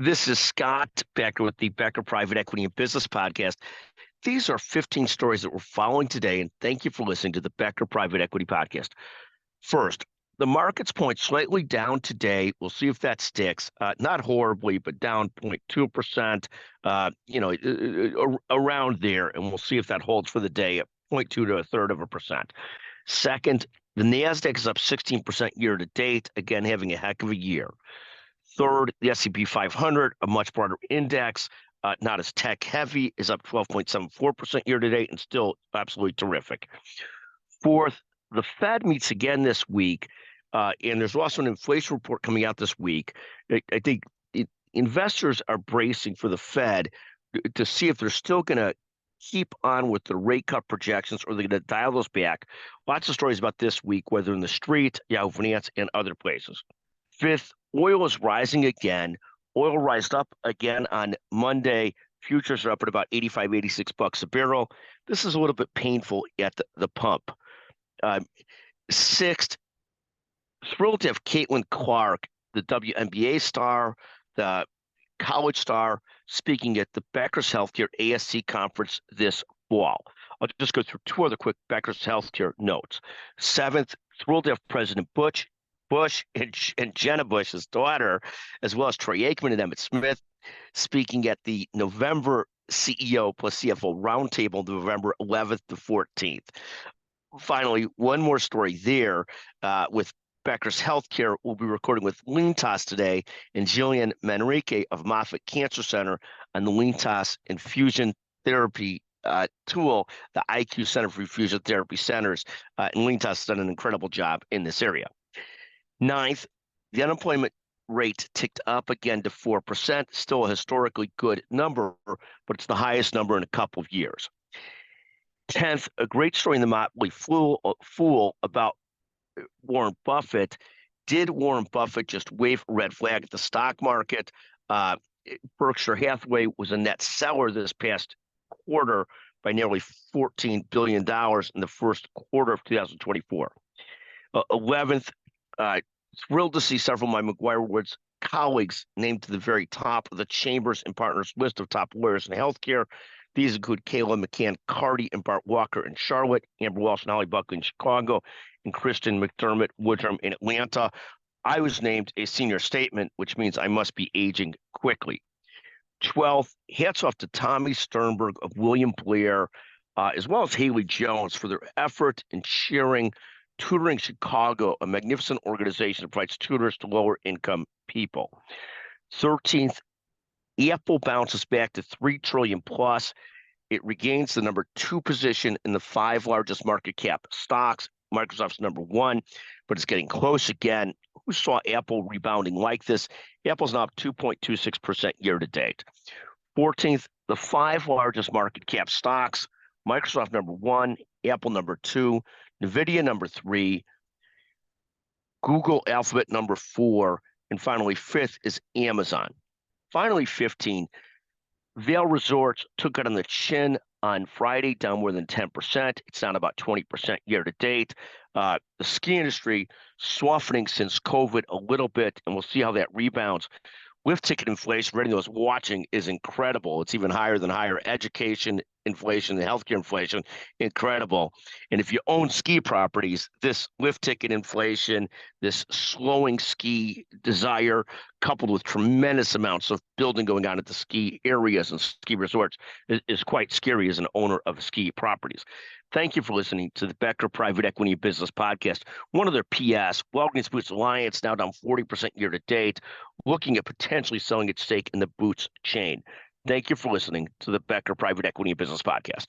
This is Scott Becker with the Becker Private Equity and Business Podcast. These are 15 stories that we're following today, and thank you for listening to the Becker Private Equity Podcast. First, the market's point slightly down today. We'll see if that sticks. Not horribly, but down 0.2%, around there, and we'll see if that holds for the day at 0.2 to a third of a percent. Second, the NASDAQ is up 16% year to date, again, having a heck of a year. Third, the S&P 500, a much broader index, not as tech heavy, is up 12.74% year to date and still absolutely terrific. Fourth, the Fed meets again this week, and there's also an inflation report coming out this week. I think investors are bracing for the Fed to see if they're still going to keep on with the rate cut projections or they're going to dial those back. Lots of stories about this week, whether in the street, Yahoo Finance, and other places. Fifth, oil is rising again. Oil rised up again on Monday. Futures are up at about 85, 86 bucks a barrel. This is a little bit painful at the pump. Sixth, thrilled to have Caitlin Clark, the WNBA star, the college star, speaking at the Becker's Healthcare ASC conference this fall. I'll just go through two other quick Becker's Healthcare notes. Seventh, thrilled to have President Bush and Jenna Bush, his daughter, as well as Troy Aikman and Emmett Smith, speaking at the November CEO plus CFO roundtable, November 11th to 14th. Finally, one more story there with Becker's Healthcare. We'll be recording with Lintas today and Jillian Manrique of Moffitt Cancer Center on the Lintas infusion therapy tool, the IQ Center for Infusion Therapy Centers. And Lintas has done an incredible job in this area. Ninth, the unemployment rate ticked up again to 4%, still a historically good number, but it's the highest number in a couple of years. 10th, a great story in the Motley Fool about Warren Buffett. Did Warren Buffett just wave a red flag at the stock market? Berkshire Hathaway was a net seller this past quarter by nearly $14 billion in the first quarter of 2024. 11th, thrilled to see several of my McGuire-Woods colleagues named to the very top of the Chambers and Partners list of top lawyers in healthcare. These include Kayla McCann-Carty and Bart Walker in Charlotte, Amber Walsh and Holly Buckley in Chicago, and Kristen McDermott Woodrum in Atlanta. I was named a senior statement, which means I must be aging quickly. 12th, hats off to Tommy Sternberg of William Blair, as well as Haley Jones for their effort in sharing Tutoring Chicago, a magnificent organization that provides tutors to lower income people. 13th, Apple bounces back to $3 trillion plus. It regains the number 2 position in the 5 largest market cap stocks. Microsoft's number 1, but it's getting close again. Who saw Apple rebounding like this? Apple's now up 2.26% year to date. 14th, the 5 largest market cap stocks. Microsoft number 1, Apple number 2, NVIDIA number 3, Google Alphabet number 4, and finally 5th is Amazon. Finally, 15, Vail Resorts took it on the chin on Friday, down more than 10%. It's down about 20% year to date. The ski industry softening since COVID a little bit, and we'll see how that rebounds. Lift ticket inflation, for anyone who's watching, is incredible. It's even higher than higher education inflation and healthcare inflation. Incredible. And if you own ski properties, this lift ticket inflation, this slowing ski desire, coupled with tremendous amounts of building going on at the ski areas and ski resorts, is quite scary as an owner of ski properties. Thank you for listening to the Becker Private Equity Business Podcast. One other PS, Walgreens Boots Alliance now down 40% year to date, looking at potentially selling its stake in the Boots chain. Thank you for listening to the Becker Private Equity Business Podcast.